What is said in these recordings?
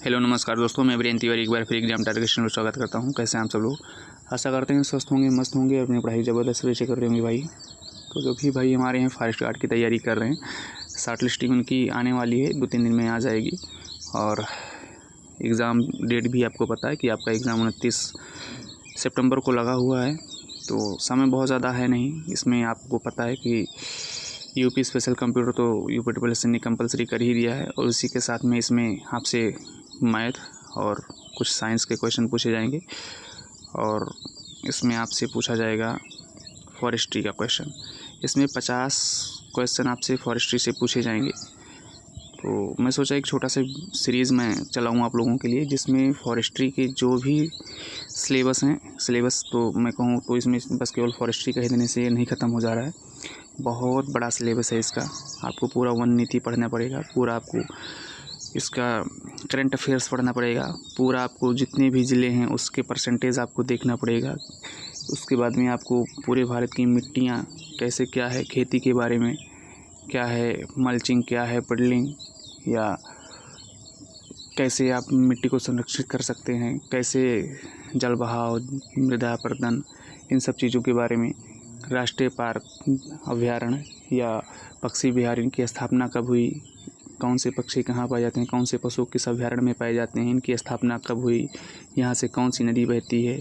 Hello नमस्कार दोस्तों, मैं वीरेंद्र तिवारी एक बार फिर एग्जाम टारगेशन में स्वागत करता हूं। कैसे हैं आप सब लोग? आशा करते हैं स्वस्थ होंगे, मस्त होंगे, अपनी पढ़ाई ज़बरदस्त तरीके कर रहे होंगे भाई। तो जो भी भाई हमारे यहाँ फॉरेस्ट गार्ड की तैयारी कर रहे हैं, शॉर्ट लिस्टिंग उनकी आने वाली है, 2-3 दिन में आ जाएगी। और एग्ज़ाम डेट भी आपको पता है कि आपका एग्ज़ाम 29 सितंबर को लगा हुआ है। तो समय बहुत ज़्यादा है नहीं। इसमें आपको पता है कि यूपी स्पेशल कंप्यूटर तो यूपी ट्रिपल ने कंपलसरी कर ही दिया है, और उसी के साथ में इसमें आपसे मैथ और कुछ साइंस के क्वेश्चन पूछे जाएंगे, और इसमें आपसे पूछा जाएगा फॉरेस्ट्री का क्वेश्चन। इसमें 50 क्वेश्चन आपसे फॉरेस्ट्री से पूछे जाएंगे। तो मैं सोचा एक छोटा सा सीरीज़ मैं चलाऊँ आप लोगों के लिए, जिसमें फॉरेस्ट्री के जो भी सिलेबस हैं, सिलेबस तो मैं कहूँ तो इसमें बस केवल फॉरेस्ट्री कह देने से नहीं ख़त्म हो जा रहा है। बहुत बड़ा सिलेबस है इसका। आपको पूरा वन नीति पढ़ना पड़ेगा, पूरा आपको इसका करंट अफेयर्स पढ़ना पड़ेगा, पूरा आपको जितने भी ज़िले हैं उसके परसेंटेज आपको देखना पड़ेगा। उसके बाद में आपको पूरे भारत की मिट्टियाँ कैसे, क्या है खेती के बारे में, क्या है मल्चिंग, क्या है पडलिंग, या कैसे आप मिट्टी को संरक्षित कर सकते हैं, कैसे जल बहाव, मृदा अपरदन, इन सब चीज़ों के बारे में, राष्ट्रीय पार्क, अभयारण्य या पक्षी विहार, इनकी स्थापना कब हुई, कौन से पक्षी कहाँ पाए जाते हैं, कौन से पशु किस अभयारण्य में पाए जाते हैं, इनकी स्थापना कब हुई, यहाँ से कौन सी नदी बहती है।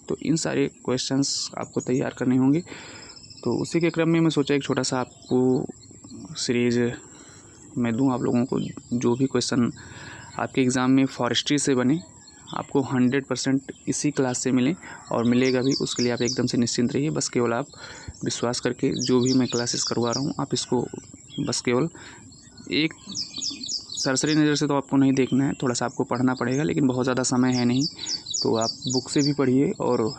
तो इन सारे क्वेश्चंस आपको तैयार करने होंगे। तो उसी के क्रम में मैं सोचा एक छोटा सा आपको सीरीज़ मैं दूं आप लोगों को। जो भी क्वेश्चन आपके एग्ज़ाम में फॉरेस्ट्री से बने, आपको 100% इसी क्लास से मिलें, और मिलेगा भी, उसके लिए आप एकदम से निश्चिंत रहिए। बस केवल आप विश्वास करके जो भी मैं क्लासेस करवा रहा हूँ, आप इसको बस केवल एक सरसरी नज़र से तो आपको नहीं देखना है, थोड़ा सा आपको पढ़ना पड़ेगा, लेकिन बहुत ज़्यादा समय है नहीं। तो आप बुक से भी पढ़िए, और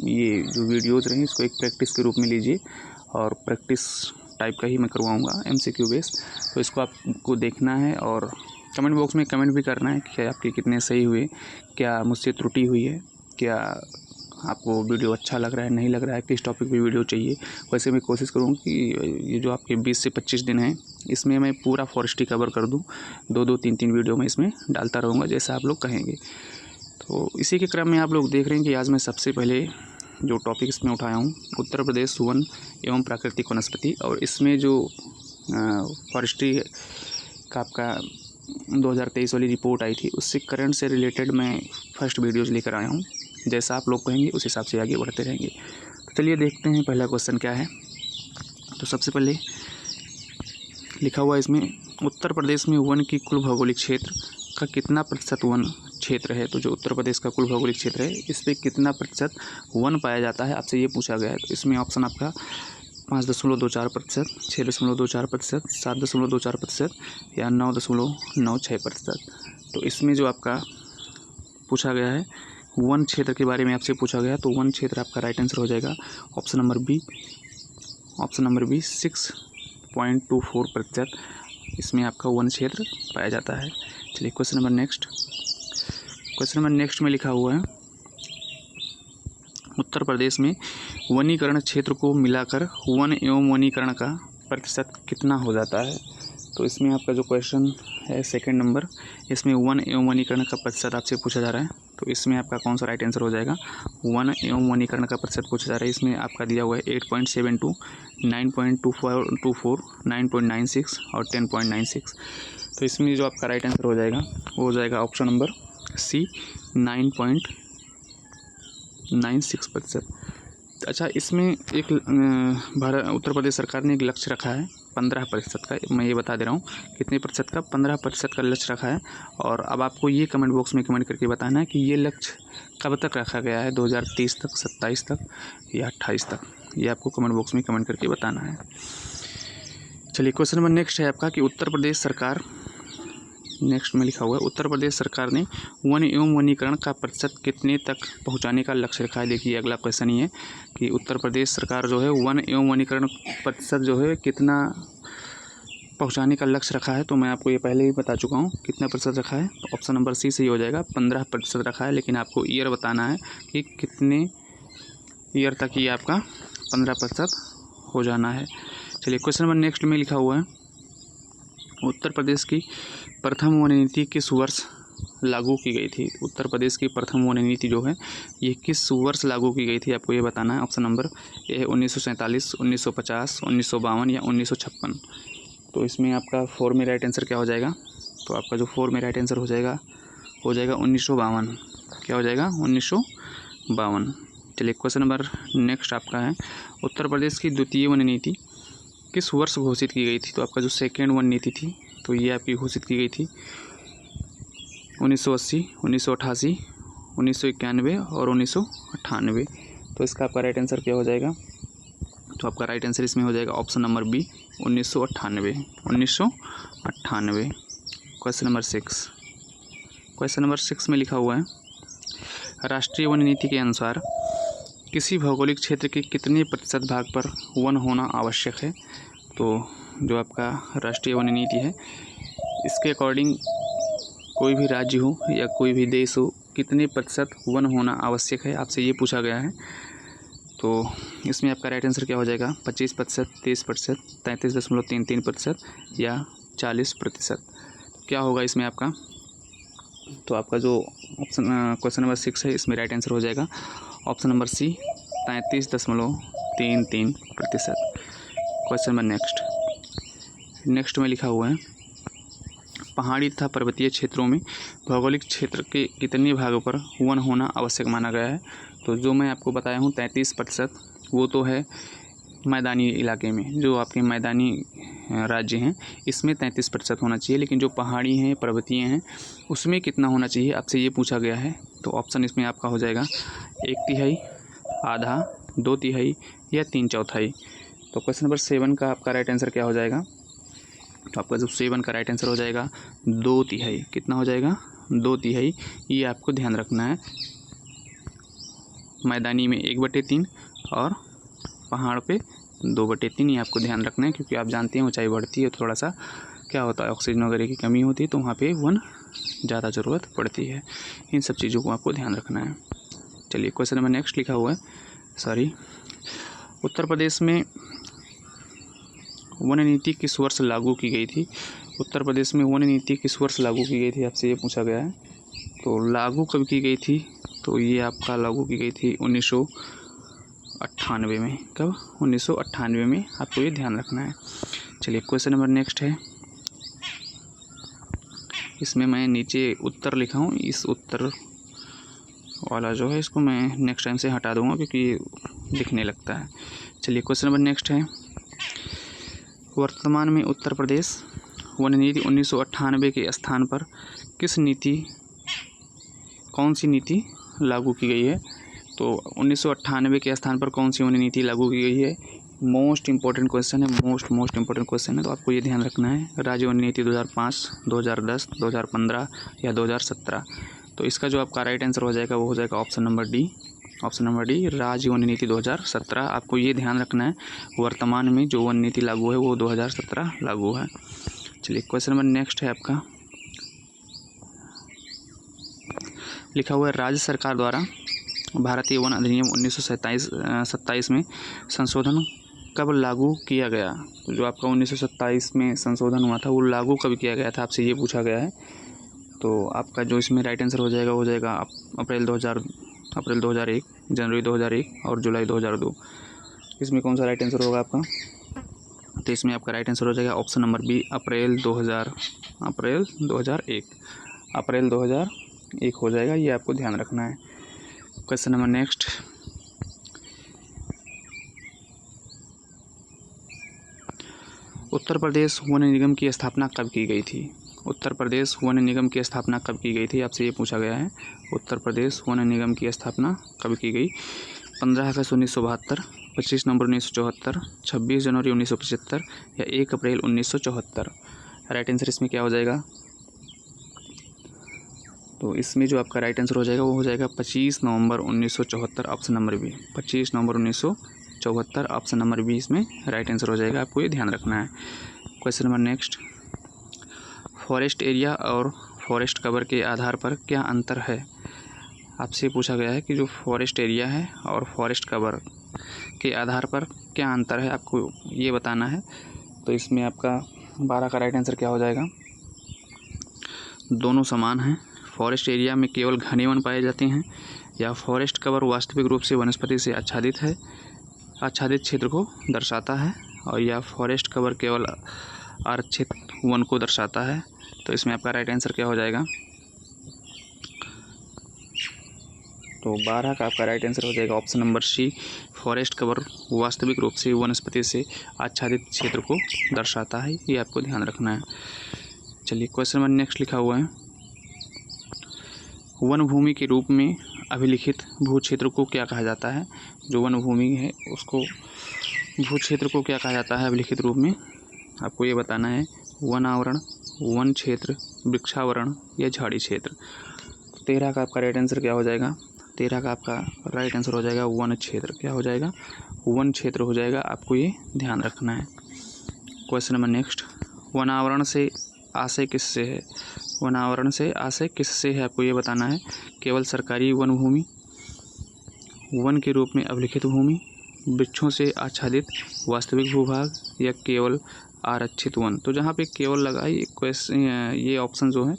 ये जो वीडियोज़ रहें इसको एक प्रैक्टिस के रूप में लीजिए, और प्रैक्टिस टाइप का ही मैं करवाऊँगा, MCQ बेस। तो इसको आपको देखना है, और कमेंट बॉक्स में कमेंट भी करना है कि आपके कितने सही हुए, क्या मुझसे त्रुटि हुई है, क्या आपको वीडियो अच्छा लग रहा है, नहीं लग रहा है, किस टॉपिक पे वीडियो चाहिए। वैसे मैं कोशिश करूँगा कि ये जो आपके 20 से 25 दिन हैं, इसमें मैं पूरा फॉरेस्ट्री कवर कर दूँ। 2-2, 3-3 वीडियो मैं इसमें डालता रहूँगा, जैसा आप लोग कहेंगे। तो इसी के क्रम में आप लोग देख रहे हैं कि आज मैं सबसे पहले जो टॉपिक इसमें उठाया हूँ, उत्तर प्रदेश वन एवं प्राकृतिक वनस्पति, और इसमें जो फॉरेस्ट्री का आपका 2023 वाली रिपोर्ट आई थी, उससे करंट से रिलेटेड मैं फर्स्ट वीडियोज़ लेकर आया हूँ। जैसा आप लोग कहेंगे उस हिसाब से आगे बढ़ते रहेंगे। तो चलिए देखते हैं पहला क्वेश्चन क्या है। तो सबसे पहले लिखा हुआ इसमें, उत्तर प्रदेश में वन की कुल भौगोलिक क्षेत्र का कितना प्रतिशत वन क्षेत्र है। तो जो उत्तर प्रदेश का कुल भौगोलिक क्षेत्र है, इस पर कितना प्रतिशत वन पाया जाता है, आपसे ये पूछा गया है। तो इसमें ऑप्शन आपका 5.24%, 6.24%, 7.24% या 9.96%। तो इसमें जो आपका पूछा गया है वन क्षेत्र के बारे में आपसे पूछा गया, तो वन क्षेत्र आपका राइट आंसर हो जाएगा option number B. Option number B 6.24% इसमें आपका वन क्षेत्र पाया जाता है। चलिए question number next. Question number next में लिखा हुआ है, उत्तर प्रदेश में वनीकरण क्षेत्र को मिलाकर वन एवं वनीकरण का प्रतिशत कितना हो जाता है। तो इसमें आपका जो क्वेश्चन है सेकंड नंबर, इसमें वन एवं वनीकरण का प्रतिशत आपसे पूछा जा रहा है। तो इसमें आपका कौन सा राइट आंसर हो जाएगा, वन एवं वनीकरण का प्रतिशत पूछा जा रहा है। इसमें आपका दिया हुआ है 8.72, 9.24, 9.96 और 10.96। तो इसमें जो आपका राइट आंसर हो जाएगा वो हो जाएगा ऑप्शन नंबर सी, 9.96%। अच्छा, इसमें एक उत्तर प्रदेश सरकार ने एक लक्ष्य रखा है 15% का। मैं ये बता दे रहा हूँ कितने प्रतिशत का, 15% का लक्ष्य रखा है। और अब आपको ये कमेंट बॉक्स में कमेंट करके बताना है कि ये लक्ष्य कब तक रखा गया है, 2030 तक, 27 तक या 28 तक। ये आपको कमेंट बॉक्स में कमेंट करके बताना है। चलिए क्वेश्चन नंबर नेक्स्ट है आपका कि उत्तर प्रदेश सरकार, नेक्स्ट में लिखा हुआ है, उत्तर प्रदेश सरकार ने वन एवं वनीकरण का प्रतिशत कितने तक पहुंचाने का लक्ष्य रखा है। देखिए अगला क्वेश्चन ये है कि उत्तर प्रदेश सरकार जो है वन एवं वनीकरण प्रतिशत जो है कितना पहुंचाने का लक्ष्य रखा है। तो मैं आपको ये पहले ही बता चुका हूँ कितना प्रतिशत रखा है। तो ऑप्शन नंबर सी सही हो जाएगा, 15% रखा है, लेकिन आपको ईयर बताना है कि कितने ईयर तक ये आपका 15% हो जाना है। चलिए क्वेश्चन नंबर नेक्स्ट में लिखा हुआ है, उत्तर प्रदेश की प्रथम वन नीति किस वर्ष लागू की गई थी? उत्तर प्रदेश की प्रथम वन नीति जो है ये किस वर्ष लागू की गई थी, आपको ये बताना है। ऑप्शन नंबर ए है 1947, 1950, 1952 या 1956। तो इसमें आपका 4 में राइट आंसर क्या हो जाएगा? तो आपका जो 4 में राइट आंसर हो जाएगा 1952। क्या हो जाएगा? 1952। चलिए क्वेश्चन नंबर नेक्स्ट आपका है, उत्तर प्रदेश की द्वितीय वन नीति किस वर्ष घोषित की गई थी? तो आपका जो सेकेंड वन नीति थी तो ये आपकी घोषित की गई थी 1980, 1988, 1991 और 1998। तो इसका आपका राइट आंसर क्या हो जाएगा? तो आपका राइट आंसर इसमें हो जाएगा option number B 1998। 1998। Question number 6। Question number 6 में लिखा हुआ है, राष्ट्रीय वन नीति के अनुसार किसी भौगोलिक क्षेत्र के कितने प्रतिशत भाग पर वन होना आवश्यक है? तो जो आपका राष्ट्रीय वन नीति है इसके अकॉर्डिंग कोई भी राज्य हो या कोई भी देश हो, कितने प्रतिशत वन होना आवश्यक है, आपसे ये पूछा गया है। तो इसमें आपका राइट आंसर क्या हो जाएगा? 25%, 30%, 33.33% या 40%। क्या होगा इसमें आपका? तो आपका जो ऑप्शन क्वेश्चन नंबर 6 है इसमें राइट आंसर हो जाएगा option number C 33.33%। Question number next में लिखा हुआ है, पहाड़ी तथा पर्वतीय क्षेत्रों में भौगोलिक क्षेत्र के कितने भागों पर वन होना आवश्यक माना गया है? तो जो मैं आपको बताया हूँ 33%, वो तो है मैदानी इलाके में, जो आपके मैदानी राज्य हैं इसमें 33% होना चाहिए, लेकिन जो पहाड़ी हैं पर्वतीय हैं उसमें कितना होना चाहिए आपसे ये पूछा गया है। तो ऑप्शन इसमें आपका हो जाएगा 1/3, आधा, 2/3 या 3/4। तो क्वेश्चन नंबर 7 का आपका राइट आंसर क्या हो जाएगा? तो आपका जो 7 का राइट आंसर हो जाएगा 2/3। कितना हो जाएगा? 2/3। ये आपको ध्यान रखना है, मैदानी में 1/3 और पहाड़ पे 2/3। ये आपको ध्यान रखना है, क्योंकि आप जानते हैं ऊंचाई बढ़ती है तो थोड़ा सा क्या होता है, ऑक्सीजन वगैरह की कमी होती है तो वहाँ पे वन ज़्यादा ज़रूरत पड़ती है। इन सब चीज़ों को आपको ध्यान रखना है। चलिए क्वेश्चन नंबर नेक्स्ट लिखा हुआ है, उत्तर प्रदेश में वन नीति किस वर्ष लागू की गई थी? उत्तर प्रदेश में वन नीति किस वर्ष लागू की गई थी, आपसे ये पूछा गया है। तो लागू कब की गई थी? तो ये आपका लागू की गई थी 1998 में। कब? 1998 में, आपको ये ध्यान रखना है। चलिए क्वेश्चन नंबर नेक्स्ट है, इसमें मैं नीचे उत्तर लिखा हूँ, इस उत्तर वाला जो है इसको मैं नेक्स्ट टाइम से हटा दूंगा क्योंकि दिखने लगता है। चलिए क्वेश्चन नंबर नेक्स्ट है, वर्तमान में उत्तर प्रदेश वन नीति 1998 के स्थान पर कौन सी नीति लागू की गई है? तो 1998 के स्थान पर कौन सी वन नीति लागू की गई है? मोस्ट इंपॉर्टेंट क्वेश्चन है, मोस्ट इंपॉर्टेंट क्वेश्चन है, तो आपको ये ध्यान रखना है। राज्य वन नीति 2005, 2010, 2015 या 2017। तो इसका जो आपका राइट आंसर हो जाएगा वो हो जाएगा option number D. Option number D, राज्य वन नीति 2017। आपको ये ध्यान रखना है, वर्तमान में जो वन नीति लागू है वो 2017 लागू है। चलिए क्वेश्चन नंबर नेक्स्ट है आपका, लिखा हुआ है, राज्य सरकार द्वारा भारतीय वन अधिनियम 1927 में संशोधन कब लागू किया गया? तो जो आपका 1927 में संशोधन हुआ था वो लागू कब किया गया था, आपसे ये पूछा गया है। तो आपका जो इसमें राइट आंसर हो जाएगा वो हो जाएगा अप्रैल 2001, जनवरी 2001 और जुलाई 2002। इसमें कौन सा राइट आंसर होगा आपका? तो इसमें आपका राइट आंसर हो जाएगा ऑप्शन नंबर बी, अप्रैल 2001। अप्रैल 2001 हो जाएगा, ये आपको ध्यान रखना है। Question number next, Uttar Pradesh one निगम की स्थापना कब की गई थी? उत्तर प्रदेश वन निगम की स्थापना कब की गई थी, आपसे ये पूछा गया है। उत्तर प्रदेश वन निगम की स्थापना कब की गई? 15 अगस्त 1972, 25 नवंबर 1974, 26 जनवरी 1975 या 1 अप्रैल 1974। राइट आंसर इसमें क्या हो जाएगा? तो इसमें जो आपका राइट आंसर हो जाएगा वो हो जाएगा 25 नवंबर 1974, ऑप्शन नंबर बी। 25 नवंबर 1974, ऑप्शन नंबर बी इसमें राइट आंसर हो जाएगा, आपको ये ध्यान रखना है। Question number next, forest area और फॉरेस्ट कवर के आधार पर क्या अंतर है? आपसे पूछा गया है कि जो फॉरेस्ट एरिया है और फॉरेस्ट कवर के आधार पर क्या अंतर है, आपको ये बताना है। तो इसमें आपका 12 का राइट आंसर क्या हो जाएगा? दोनों समान हैं। फॉरेस्ट एरिया में केवल घने वन पाए जाते हैं, या फॉरेस्ट कवर वास्तविक रूप से वनस्पति से आच्छादित है, आच्छादित क्षेत्र को दर्शाता है, और या फॉरेस्ट कवर केवल आरक्षित वन को दर्शाता है। तो इसमें आपका राइट आंसर क्या हो जाएगा? तो 12 का आपका राइट आंसर हो जाएगा option number C, forest cover वास्तविक रूप से वनस्पति से आच्छादित क्षेत्र को दर्शाता है। ये आपको ध्यान रखना है। चलिए क्वेश्चन नंबर नेक्स्ट लिखा हुआ है, वन भूमि के रूप में अभिलिखित भू क्षेत्र को क्या कहा जाता है? जो वन भूमि है उसको भू क्षेत्र को क्या कहा जाता है अभिलिखित रूप में? आपको ये बताना है। वन आवरण, वन क्षेत्र, वृक्षावरण या झाड़ी क्षेत्र। 13 का आपका राइट आंसर क्या हो जाएगा? 13 का आपका राइट आंसर हो जाएगा वन क्षेत्र। क्या हो जाएगा? वन क्षेत्र हो जाएगा। आपको ये ध्यान रखना है। क्वेश्चन नंबर नेक्स्ट, वनावरण से आशय किससे है? वनावरण से आशय किससे है आपको ये बताना है। केवल सरकारी वन भूमि, वन के रूप में अभिलिखित भूमि, वृक्षों से आच्छादित वास्तविक भूभाग, या केवल आरक्षित वन। तो जहाँ पे केवल लगा ये ऑप्शन जो है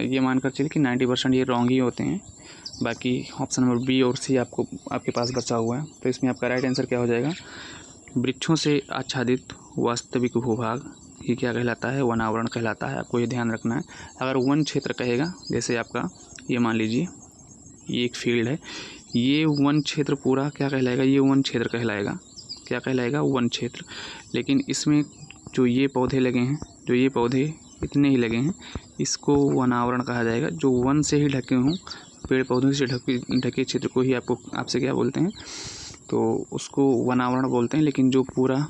ये मानकर चलिए कि 90% ये रॉन्ग ही होते हैं। बाकी ऑप्शन नंबर बी और सी आपके पास बचा हुआ है। तो इसमें आपका राइट आंसर क्या हो जाएगा? वृक्षों से आच्छादित वास्तविक भूभाग ये क्या कहलाता है? वनावरण कहलाता है। आपको ये ध्यान रखना है। अगर वन क्षेत्र कहेगा, जैसे आपका ये मान लीजिए ये एक फील्ड है, ये वन क्षेत्र पूरा क्या कहलाएगा? ये वन क्षेत्र कहलाएगा। क्या कहलाएगा? वन क्षेत्र। लेकिन इसमें जो ये पौधे लगे हैं, जो ये पौधे इतने ही लगे हैं, इसको वनावरण कहा जाएगा। जो वन से ही ढके हों, पेड़ पौधों से ढके क्षेत्र को ही आपसे क्या बोलते हैं? तो उसको वनावरण बोलते हैं। लेकिन जो पूरा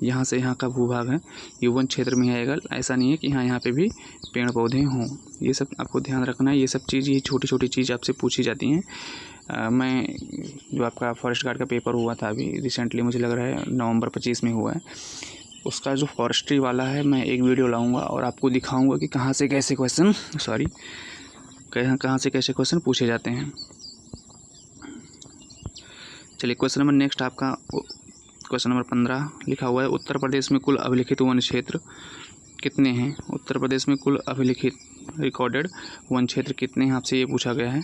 यहाँ से यहाँ का भूभाग है ये वन क्षेत्र में आएगा। ऐसा नहीं है कि यहाँ पे भी पेड़ पौधे हों। ये सब आपको ध्यान रखना है। ये सब चीज़, ये छोटी छोटी चीज़ आपसे पूछी जाती हैं। मैं जो आपका फॉरेस्ट गार्ड का पेपर हुआ था अभी रिसेंटली, मुझे लग रहा है नवंबर 25 में हुआ है, उसका जो फॉरेस्ट्री वाला है मैं एक वीडियो लाऊंगा और आपको दिखाऊंगा कि कहाँ से कैसे क्वेश्चन पूछे जाते हैं। चलिए क्वेश्चन नंबर नेक्स्ट आपका क्वेश्चन नंबर 15 लिखा हुआ है, उत्तर प्रदेश में कुल अभिलिखित वन क्षेत्र कितने हैं? उत्तर प्रदेश में कुल अभिलिखित रिकॉर्डेड वन क्षेत्र कितने हैं? आपसे ये पूछा गया है।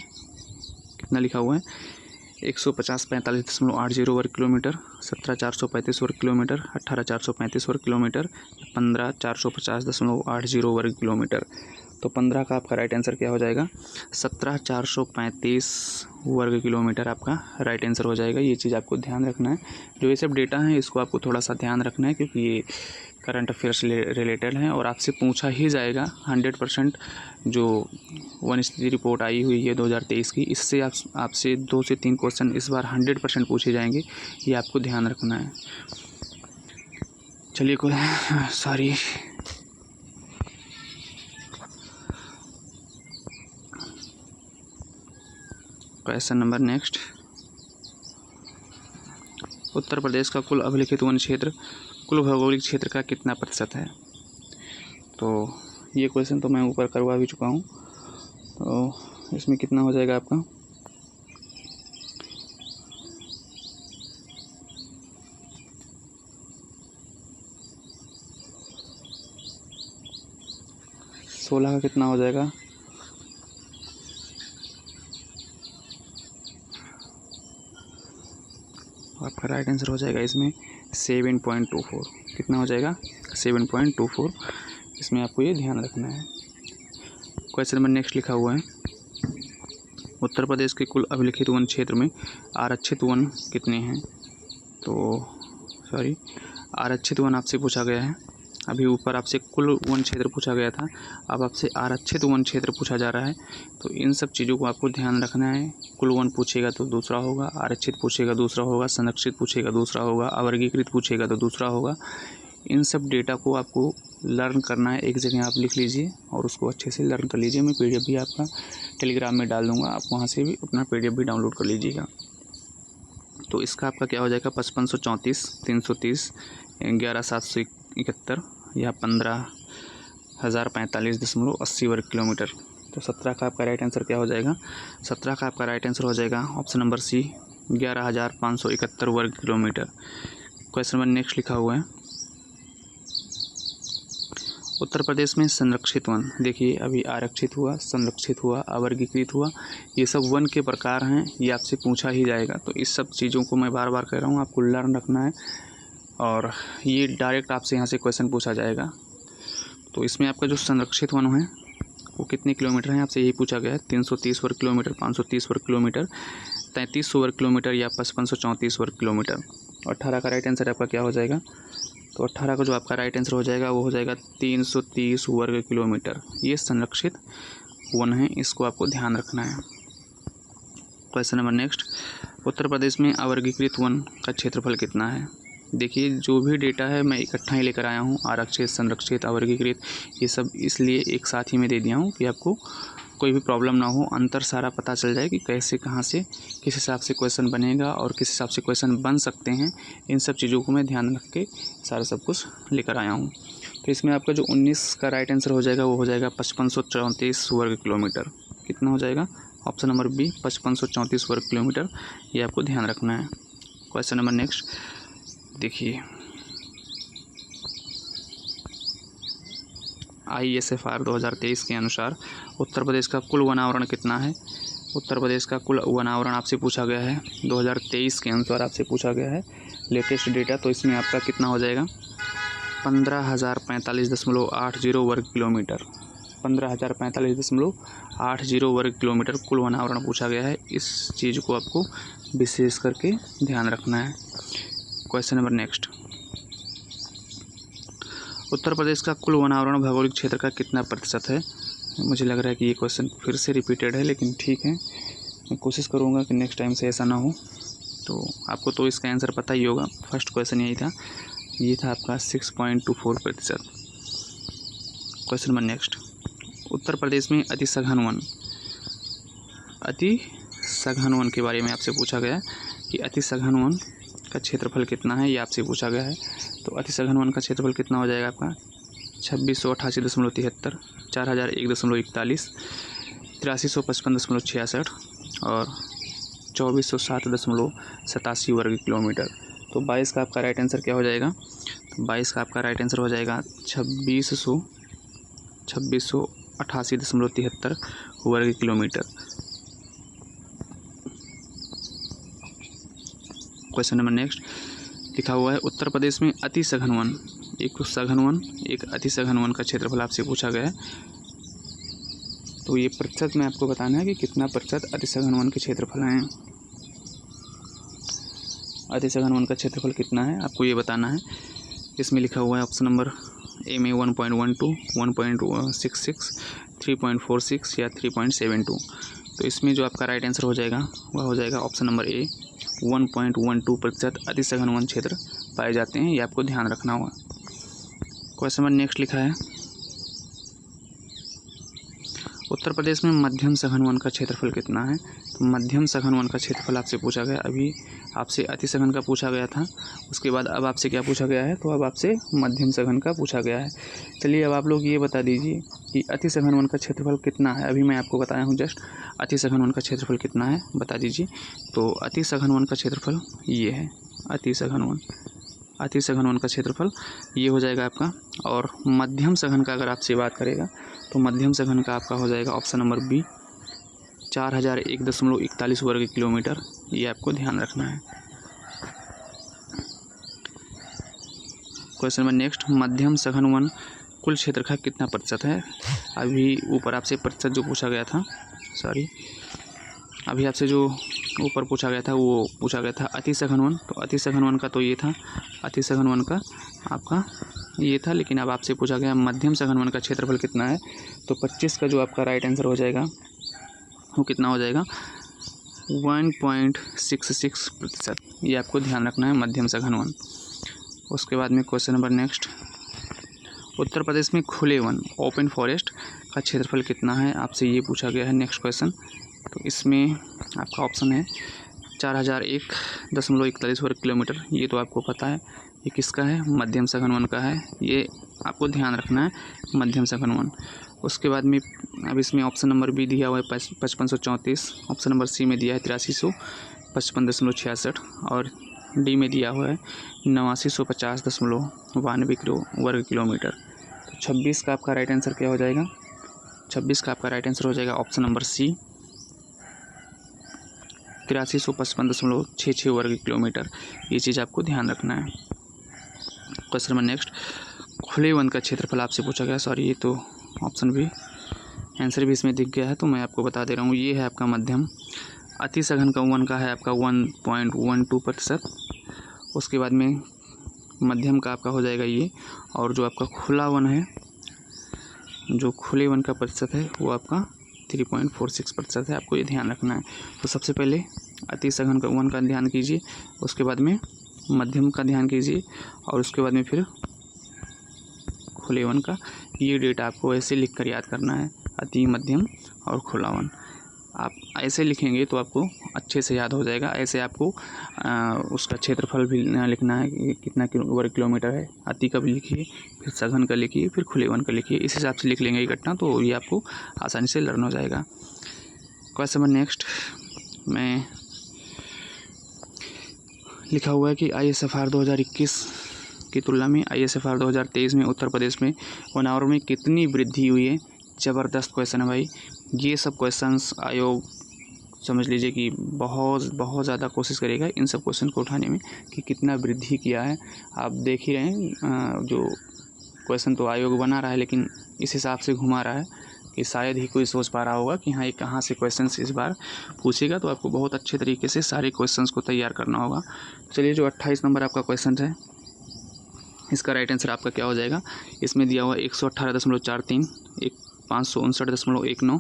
कितना लिखा हुआ है? 150-45.80 वर्ग किलोमीटर, 17,435 वर्ग किलोमीटर, 18,435 वर्ग किलोमीटर, 15,450.80 वर्ग किलोमीटर। तो 15 का आपका राइट आंसर क्या हो जाएगा? 17,435 वर्ग किलोमीटर आपका राइट आंसर हो जाएगा। ये चीज़ आपको ध्यान रखना है। जो ये सब डेटा है इसको आपको थोड़ा सा ध्यान रखना है, क्योंकि ये करंट अफेयर्स रिलेटेड हैं और आपसे पूछा ही जाएगा 100%। जो वन स्थिति रिपोर्ट आई हुई है 2023 की, इससे आपसे 2 से 3 क्वेश्चन इस बार 100% पूछे जाएंगे। ये आपको ध्यान रखना है। चलिए question number next, Uttar Pradesh का कुल अभिलिखित वन क्षेत्र कुल भौगोलिक क्षेत्र का कितना प्रतिशत है? तो ये क्वेश्चन तो मैं ऊपर करवा भी चुका हूँ। तो इसमें कितना हो जाएगा आपका? सोलह का कितना हो जाएगा? आपका राइट आंसर हो जाएगा इसमें 7.24। कितना हो जाएगा? 7.24। इसमें आपको ये ध्यान रखना है। क्वेश्चन नंबर नेक्स्ट लिखा हुआ है, उत्तर प्रदेश के कुल अभिलिखित वन क्षेत्र में आरक्षित वन कितने हैं? तो आरक्षित वन आपसे पूछा गया है। अभी ऊपर आपसे कुल वन क्षेत्र पूछा गया था, अब आपसे आरक्षित वन क्षेत्र पूछा जा रहा है। तो इन सब चीज़ों को आपको ध्यान रखना है। कुल वन पूछेगा तो दूसरा होगा, आरक्षित पूछेगा दूसरा होगा, संरक्षित पूछेगा दूसरा होगा, अवर्गीकृत पूछेगा तो दूसरा होगा। इन सब डेटा को आपको लर्न करना है। एक जगह आप लिख लीजिए और उसको अच्छे से लर्न कर लीजिए। मैं PDF भी आपका टेलीग्राम में डाल दूँगा, आप वहाँ से भी अपना PDF भी डाउनलोड कर लीजिएगा। तो इसका आपका क्या हो जाएगा? 5534, 330, 11,771 या 15,045.80 वर्ग किलोमीटर। तो 17 का आपका राइट आंसर क्या हो जाएगा? 17 का आपका राइट आंसर हो जाएगा ऑप्शन नंबर सी, 11,571 वर्ग किलोमीटर। क्वेश्चन नंबर नेक्स्ट लिखा हुआ है, उत्तर प्रदेश में संरक्षित वन, देखिए अभी आरक्षित हुआ, संरक्षित हुआ, अवर्गीकृत हुआ, ये सब वन के प्रकार हैं, ये आपसे पूछा ही जाएगा। तो इस सब चीज़ों को मैं बार बार कह रहा हूँ, आपको लर्न रखना है और ये डायरेक्ट आपसे यहाँ से क्वेश्चन पूछा जाएगा। तो इसमें आपका जो संरक्षित वन है वो कितने किलोमीटर हैं, आपसे यही पूछा गया है। 330 वर्ग किलोमीटर, 530 वर्ग किलोमीटर, 3300 वर्ग किलोमीटर या 5534 वर्ग किलोमीटर। 18 का राइट आंसर आपका क्या हो जाएगा? तो 18 का जो आपका राइट आंसर हो जाएगा वो हो जाएगा 330 वर्ग किलोमीटर। ये संरक्षित वन है, इसको आपको ध्यान रखना है। Question number next, Uttar Pradesh में अवर्गीकृत वन का क्षेत्रफल कितना है? देखिए जो भी डेटा है मैं इकट्ठा ही लेकर आया हूँ, आरक्षित, संरक्षित, अवर्गीकृत, ये सब इसलिए एक साथ ही में दे दिया हूँ कि आपको कोई भी प्रॉब्लम ना हो, अंतर सारा पता चल जाए कि कैसे कहाँ से किस हिसाब से क्वेश्चन बनेगा और किस हिसाब से क्वेश्चन बन सकते हैं। इन सब चीज़ों को मैं ध्यान रख के सारा सब कुछ लेकर आया हूँ। तो इसमें आपका जो 19 का राइट आंसर हो जाएगा वो हो जाएगा 5534 वर्ग किलोमीटर। कितना हो जाएगा? ऑप्शन नंबर बी 5534 वर्ग किलोमीटर, ये आपको ध्यान रखना है। क्वेश्चन नंबर नेक्स्ट देखिए, ISFR 2023 के अनुसार उत्तर प्रदेश का कुल वनावरण कितना है? उत्तर प्रदेश का कुल वनावरण आपसे पूछा गया है, 2023 के अनुसार आपसे पूछा गया है लेटेस्ट डेटा। तो इसमें आपका कितना हो जाएगा? 15,045.80 वर्ग किलोमीटर। 15,045.80 वर्ग किलोमीटर कुल वनावरण पूछा गया है। इस चीज़ को आपको विशेष करके ध्यान रखना है। Question number next, Uttar Pradesh का कुल वनावरण भौगोलिक क्षेत्र का कितना प्रतिशत है? मुझे लग रहा है कि ये क्वेश्चन फिर से रिपीटेड है, लेकिन ठीक है, मैं कोशिश करूँगा कि नेक्स्ट टाइम से ऐसा ना हो। तो आपको तो इसका आंसर पता ही होगा, फर्स्ट क्वेश्चन यही था, ये था आपका 6.24%। Question number next, Uttar Pradesh में अति सघन वन के बारे में आपसे पूछा गया कि अति सघन वन का क्षेत्रफल कितना है, ये आपसे पूछा गया है। तो अति सघन वन का क्षेत्रफल कितना हो जाएगा आपका? 2688.73, 4001.41, 8355.66 और 2407.87 वर्ग किलोमीटर। तो 22 का आपका राइट आंसर क्या हो जाएगा? तो 22 का आपका राइट आंसर हो जाएगा 2688.73 वर्ग किलोमीटर। क्वेश्चन नंबर नेक्स्ट लिखा हुआ है, उत्तर प्रदेश में अति सघन वन, एक सघन वन, एक अति सघन वन का क्षेत्रफल आपसे पूछा गया है। तो ये प्रतिशत में आपको बताना है कि कितना प्रतिशत अति सघन वन के क्षेत्रफल हैं। अति सघन वन का क्षेत्रफल कितना है आपको ये बताना है। इसमें लिखा हुआ है ऑप्शन नंबर ए में 1.12, 1.66, 3.46 या 3.72। तो इसमें जो आपका राइट आंसर हो जाएगा वह हो जाएगा ऑप्शन नंबर ए, 1.12% अति सघन वन क्षेत्र पाए जाते हैं, ये आपको ध्यान रखना होगा। क्वेश्चन नंबर नेक्स्ट लिखा है, उत्तर प्रदेश में मध्यम सघन वन का क्षेत्रफल कितना है? तो मध्यम सघन वन का क्षेत्रफल आपसे पूछा गया, अभी आपसे अति सघन का पूछा गया था, उसके बाद अब आपसे क्या पूछा गया है? तो अब आपसे मध्यम सघन का पूछा गया है। चलिए अब आप लोग ये बता दीजिए कि अति सघन वन का क्षेत्रफल कितना है। अभी मैं आपको बताया हूँ जस्ट, अति सघन वन का क्षेत्रफल कितना है बता दीजिए। तो अति सघन वन का क्षेत्रफल ये है, अति सघन वन का क्षेत्रफल ये हो जाएगा आपका। और मध्यम सघन का अगर आपसे बात करेगा तो मध्यम सघन का आपका हो जाएगा ऑप्शन नंबर बी, 4001.41 वर्ग किलोमीटर, ये आपको ध्यान रखना है। क्वेश्चन नंबर नेक्स्ट, मध्यम सघन वन कुल क्षेत्र का कितना प्रतिशत है? अभी ऊपर आपसे प्रतिशत जो पूछा गया था, अभी आपसे जो ऊपर पूछा गया था वो पूछा गया था अति सघन वन। तो अति सघन वन का तो ये था, अति सघन वन का आपका ये था, लेकिन अब आपसे पूछा गया मध्यम सघन वन का क्षेत्रफल कितना है। तो 25 का जो आपका राइट आंसर हो जाएगा वो कितना हो जाएगा? 1.66%, ये आपको ध्यान रखना है, मध्यम सघन वन। उसके बाद में question number next, Uttar Pradesh में खुले वन, ओपन फॉरेस्ट का क्षेत्रफल कितना है, आपसे ये पूछा गया है नेक्स्ट क्वेश्चन। तो इसमें आपका ऑप्शन है 4001.41 वर्ग किलोमीटर, ये तो आपको पता है, ये किसका है? मध्यम सघन वन का है, ये आपको ध्यान रखना है, मध्यम सघन वन। उसके बाद में अब इसमें ऑप्शन नंबर बी दिया हुआ है 5534, ऑप्शन नंबर सी में दिया है 8355.66 और डी में दिया हुआ है 8950.92 वर्ग किलोमीटर। तो 26 का आपका राइट आंसर क्या हो जाएगा? 26 का आपका राइट आंसर हो जाएगा ऑप्शन नंबर सी, 8355.66 वर्ग किलोमीटर। ये चीज़ आपको ध्यान रखना है। क्वेश्चन नंबर नेक्स्ट, खुले वन का क्षेत्रफल आपसे पूछा गया। सॉरी, ये तो ऑप्शन भी आंसर भी इसमें दिख गया है, तो मैं आपको बता दे रहा हूँ। ये है आपका मध्यम। अति सघन का वन का है आपका 1.12%। उसके बाद में मध्यम का आपका हो जाएगा ये, और जो आपका खुला वन है, जो खुले वन का प्रतिशत है वो आपका 3.46% है। आपको ये ध्यान रखना है। तो सबसे पहले अति सघन का वन का ध्यान कीजिए, उसके बाद में मध्यम का ध्यान कीजिए, और उसके बाद में फिर खुले वन का। ये डेटा आपको ऐसे लिख कर याद करना है, अति, मध्यम और खुला वन। आप ऐसे लिखेंगे तो आपको अच्छे से याद हो जाएगा। ऐसे आपको उसका क्षेत्रफल भी लिखना है कि कितना वर्ग किलोमीटर है। अति का भी लिखिए, फिर सघन का लिखिए, फिर खुले वन का लिखिए। इस हिसाब से लिख लेंगे इकट्ठा, तो ये आपको आसानी से लर्न हो जाएगा। क्वेश्चन नंबर नेक्स्ट में लिखा हुआ है कि ISFR 2021 की तुलना में ISFR 2023 में उत्तर प्रदेश में वनावरण में कितनी वृद्धि हुई है। ज़बरदस्त क्वेश्चन है भाई। ये सब क्वेश्चंस आयोग समझ लीजिए कि बहुत ज़्यादा कोशिश करेगा इन सब क्वेश्चन को उठाने में कि कितना वृद्धि किया है। आप देख ही रहे हैं, जो क्वेश्चन तो आयोग बना रहा है, लेकिन इस हिसाब से घुमा रहा है कि शायद ही कोई सोच पा रहा होगा कि हाँ, ये कहाँ से क्वेश्चंस इस बार पूछेगा। तो आपको बहुत अच्छे तरीके से सारे क्वेश्चंस को तैयार करना होगा। चलिए, जो 28 नंबर आपका क्वेश्चन है, इसका राइट आंसर आपका क्या हो जाएगा? इसमें दिया हुआ 118.43, 559.19,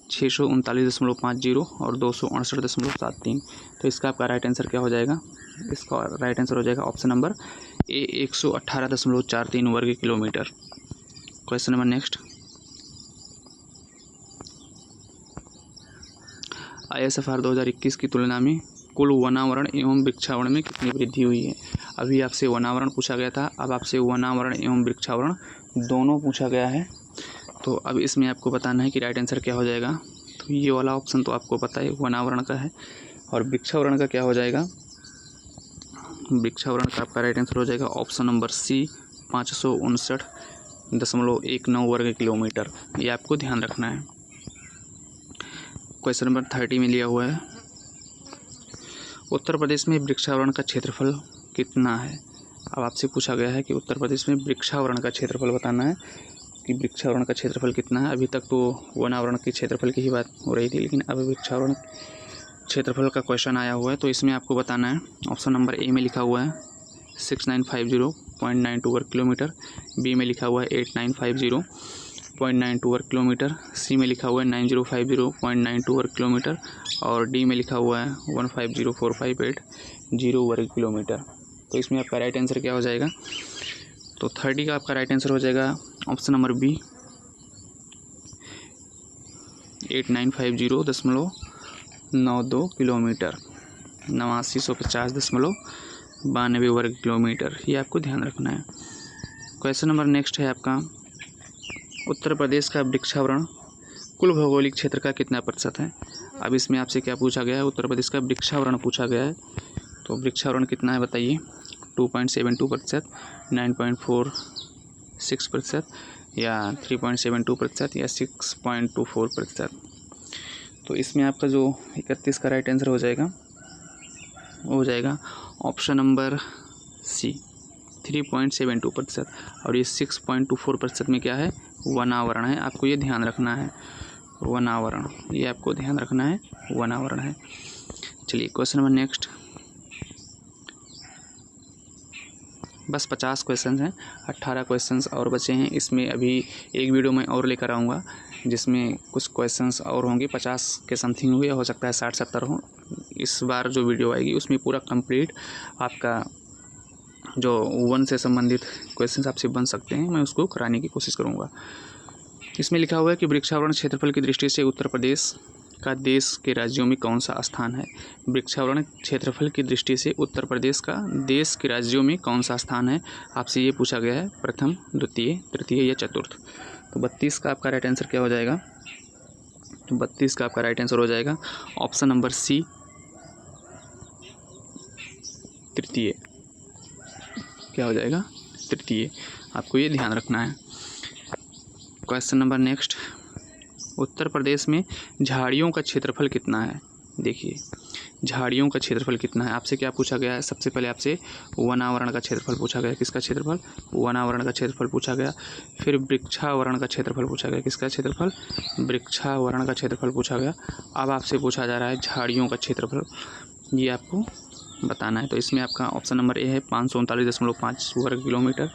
639.50 और 268.73। तो इसका आपका राइट आंसर क्या हो जाएगा? इसका राइट आंसर हो जाएगा ऑप्शन नंबर ए, 118.43 वर्ग kilometre. Question number next, ISFR 2021 की तुलना में कुल वनावरण एवं वृक्षावरण में कितनी वृद्धि हुई है। अभी आपसे वनावरण पूछा गया था, अब आपसे वनावरण एवं वृक्षावरण दोनों पूछा गया है। तो अब इसमें आपको बताना है कि राइट आंसर क्या हो जाएगा। तो ये वाला ऑप्शन तो आपको पता है वनावरण का है, और वृक्षावरण का क्या हो जाएगा? वृक्षावरण का आपका राइट आंसर हो जाएगा ऑप्शन नंबर सी, 559.19 वर्ग किलोमीटर। ये आपको ध्यान रखना है। क्वेश्चन नंबर 30 में लिया हुआ है, उत्तर प्रदेश में वृक्षावरण का क्षेत्रफल कितना है। अब आपसे पूछा गया है कि उत्तर प्रदेश में वृक्षावरण का क्षेत्रफल बताना है कि वृक्षावरण का क्षेत्रफल कितना है। अभी तक तो वनावरण के क्षेत्रफल की ही बात हो रही थी, लेकिन अब वृक्षावरण क्षेत्रफल का क्वेश्चन आया हुआ है। तो इसमें आपको बताना है, ऑप्शन नंबर ए में लिखा हुआ है 6950.92 वर्ग किलोमीटर, बी में लिखा हुआ है 8950.92 वर्ग किलोमीटर, सी में लिखा हुआ है 9050.92 वर्ग किलोमीटर, और डी में लिखा हुआ है 150458 वर्ग किलोमीटर। तो इसमें आपका राइट आंसर क्या हो जाएगा? तो 30 का आपका राइट आंसर हो जाएगा ऑप्शन नंबर बी, 8950.92 किलोमीटर, 8950.92 वर्ग किलोमीटर। ये आपको ध्यान रखना है। क्वेश्चन नंबर नेक्स्ट है आपका, उत्तर प्रदेश का वृक्षावरण कुल भौगोलिक क्षेत्र का कितना प्रतिशत है। अब इसमें आपसे क्या पूछा गया है? उत्तर प्रदेश का वृक्षावरण पूछा गया है। तो वृक्षावरण कितना है बताइए? 2.72%, 9.46% या 3.72% या 6.24%। तो इसमें आपका जो 31 का राइट आंसर हो जाएगा वो हो जाएगा ऑप्शन नंबर सी, 3.72%। और ये 6.24% में क्या है? वनावरण है। आपको ये ध्यान रखना है, वनावरण, ये आपको ध्यान रखना है, वनावरण है। चलिए, क्वेश्चन नंबर नेक्स्ट, बस 50 क्वेश्चन हैं, 18 क्वेश्चंस और बचे हैं। इसमें अभी एक वीडियो मैं और लेकर आऊँगा जिसमें कुछ क्वेश्चंस और होंगे, 50 के समथिंग हुए, हो सकता है 60-70 हो। इस बार जो वीडियो आएगी उसमें पूरा कंप्लीट आपका जो वन से संबंधित क्वेश्चंस आपसे बन सकते हैं, मैं उसको कराने की कोशिश करूँगा। इसमें लिखा हुआ है कि वृक्षावरण क्षेत्रफल की दृष्टि से उत्तर प्रदेश का देश के राज्यों में कौन सा स्थान है। वृक्षावरण क्षेत्रफल की दृष्टि से उत्तर प्रदेश का देश के राज्यों में कौन सा स्थान है। आपसे ये पूछा गया है, प्रथम, द्वितीय, तृतीय या चतुर्थ। तो 32 का आपका राइट आंसर क्या हो जाएगा? तो 32 का आपका राइट आंसर हो जाएगा ऑप्शन नंबर सी, तृतीय। क्या हो जाएगा? तृतीय। आपको ये ध्यान रखना है। Question number next, Uttar Pradesh में झाड़ियों का क्षेत्रफल कितना है। देखिए झाड़ियों का क्षेत्रफल कितना है, आपसे क्या पूछा गया है। सबसे पहले आपसे वनावरण का क्षेत्रफल पूछा गया, किसका क्षेत्रफल, वनावरण का क्षेत्रफल पूछा गया। फिर वृक्षावरण का क्षेत्रफल पूछा गया, किसका क्षेत्रफल, वृक्षावरण का क्षेत्रफल पूछा गया। अब आपसे पूछा जा रहा है झाड़ियों का क्षेत्रफल, ये आपको बताना है। तो इसमें आपका ऑप्शन नंबर ए है 539.5 वर्ग किलोमीटर,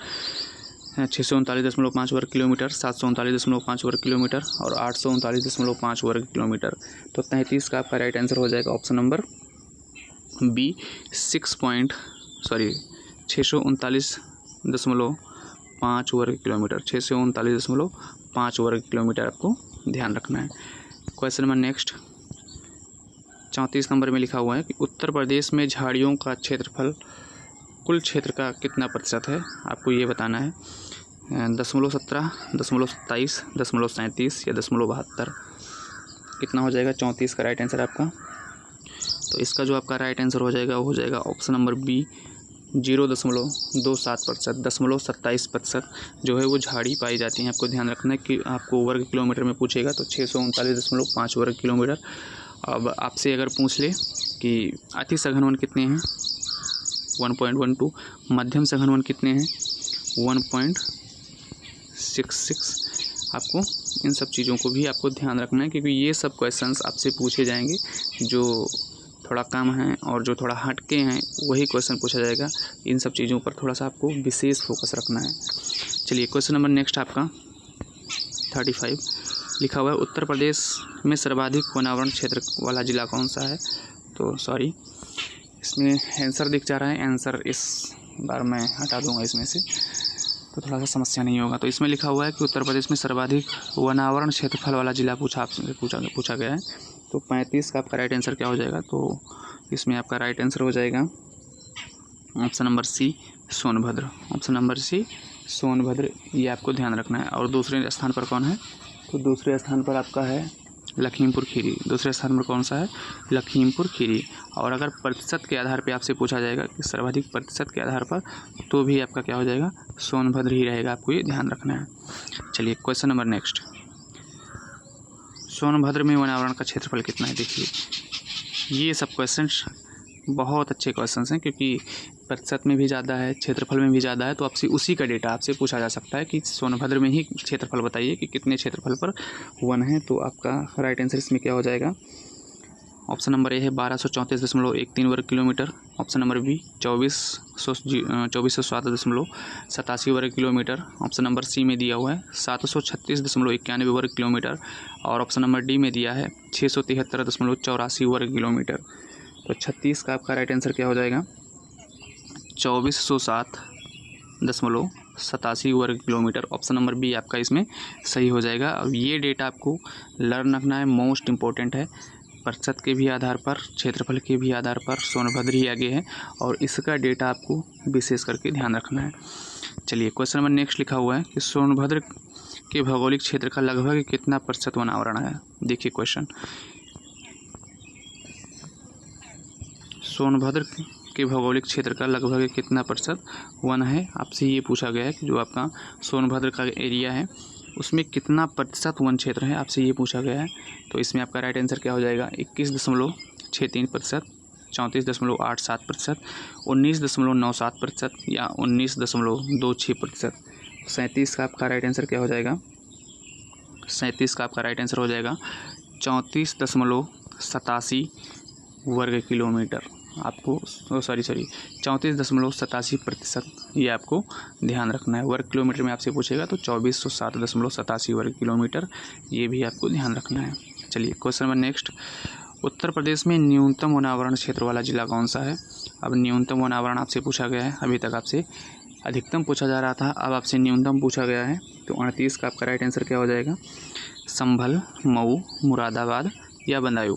639.5 वर्ग किलोमीटर, 739.5 वर्ग किलोमीटर और 839.5 वर्ग किलोमीटर। तो 33 का आपका राइट आंसर हो जाएगा ऑप्शन नंबर बी 639.5 वर्ग किलोमीटर, 639.5 वर्ग किलोमीटर आपको ध्यान रखना है। क्वेश्चन नंबर नेक्स्ट 34 नंबर में लिखा हुआ है कि उत्तर प्रदेश में झाड़ियों का क्षेत्रफल कुल क्षेत्र का कितना प्रतिशत है, आपको ये बताना है। 0.17, 0.27, 0.37 या 0.72, कितना हो जाएगा 34 का राइट आंसर आपका। तो इसका जो आपका राइट आंसर हो जाएगा वो हो जाएगा ऑप्शन नंबर बी 0.27%, 0.27% जो है वो झाड़ी पाई जाती है। आपको ध्यान रखना है कि आपको वर्ग किलोमीटर में पूछेगा तो 639.5 वर्ग किलोमीटर। अब आपसे अगर पूछ ले कि अति सघन वन कितने हैं 1.12, मध्यम सघन वन कितने हैं 1.66, आपको इन सब चीज़ों को भी आपको ध्यान रखना है क्योंकि ये सब क्वेश्चंस आपसे पूछे जाएंगे जो थोड़ा कम हैं और जो थोड़ा हटके हैं वही क्वेश्चन पूछा जाएगा। इन सब चीज़ों पर थोड़ा सा आपको विशेष फोकस रखना है। चलिए क्वेश्चन नंबर नेक्स्ट आपका 35 लिखा हुआ है, उत्तर प्रदेश में सर्वाधिक वनावरण क्षेत्र वाला ज़िला कौन सा है। तो सॉरी इसमें आंसर दिख जा रहा है, आंसर इस बार मैं हटा दूंगा इसमें से तो थोड़ा सा समस्या नहीं होगा। तो इसमें लिखा हुआ है कि उत्तर प्रदेश में सर्वाधिक वनावरण क्षेत्रफल वाला ज़िला पूछा गया है। तो 35 का आपका राइट आंसर क्या हो जाएगा। तो इसमें आपका राइट आंसर हो जाएगा option number C Sonbhadra, option number C Sonbhadra, ये आपको ध्यान रखना है। और दूसरे स्थान पर कौन है, तो दूसरे स्थान पर आपका है लखीमपुर खीरी, दूसरे स्थान पर कौन सा है लखीमपुर खीरी। और अगर प्रतिशत के आधार पे आपसे पूछा जाएगा कि सर्वाधिक प्रतिशत के आधार पर तो भी आपका क्या हो जाएगा सोनभद्र ही रहेगा, आपको ये ध्यान रखना है। चलिए क्वेश्चन नंबर नेक्स्ट, सोनभद्र में वनावरण का क्षेत्रफल कितना है। देखिए ये सब क्वेश्चंस बहुत अच्छे क्वेश्चंस हैं क्योंकि प्रतिशत में भी ज़्यादा है, क्षेत्रफल में भी ज़्यादा है। तो आपसे उसी का डेटा आपसे पूछा जा सकता है कि सोनभद्र में ही क्षेत्रफल बताइए कि कितने क्षेत्रफल पर वन है। तो आपका राइट आंसर इसमें क्या हो जाएगा, ऑप्शन नंबर ए है 1234.13 वर्ग किलोमीटर, ऑप्शन नंबर बी 2407.87 वर्ग किलोमीटर, ऑप्शन नंबर सी में दिया हुआ है 736.91 वर्ग किलोमीटर और ऑप्शन नंबर डी में दिया है 673.84 वर्ग किलोमीटर। तो 36 का आपका राइट आंसर क्या हो जाएगा 2407.87 वर्ग किलोमीटर, ऑप्शन नंबर बी आपका इसमें सही हो जाएगा। अब ये डेटा आपको लर्न रखना है, मोस्ट इम्पोर्टेंट है। प्रतिशत के भी आधार पर, क्षेत्रफल के भी आधार पर सोनभद्र ही आगे है और इसका डेटा आपको विशेष करके ध्यान रखना है। चलिए क्वेश्चन नंबर नेक्स्ट लिखा हुआ है कि सोनभद्र के भौगोलिक क्षेत्र का लगभग कितना प्रतिशत वनावरण है। देखिए क्वेश्चन, सोनभद्र के भौगोलिक क्षेत्र का लगभग कितना प्रतिशत वन है, आपसे ये पूछा गया है कि जो आपका सोनभद्र का एरिया है उसमें कितना प्रतिशत वन क्षेत्र है, आपसे ये पूछा गया है। तो इसमें आपका राइट आंसर क्या हो जाएगा 21.63%, 34.87%, 19.97% या 19.26%। 37 का आपका राइट आंसर क्या हो जाएगा, 37 का आपका राइट आंसर हो जाएगा 34.87 वर्ग किलोमीटर। आपको 34.87%, ये आपको ध्यान रखना है। वर्ग किलोमीटर में आपसे पूछेगा तो 2407.87 वर्ग किलोमीटर, ये भी आपको ध्यान रखना है। चलिए question number next, Uttar Pradesh में न्यूनतम वनावरण क्षेत्र वाला जिला कौन सा है। अब न्यूनतम वनावरण आपसे पूछा गया है, अभी तक आपसे अधिकतम पूछा जा रहा था, अब आपसे न्यूनतम पूछा गया है। तो 38 का आपका राइट आंसर क्या हो जाएगा, संभल, मऊ, मुरादाबाद या बदायूं।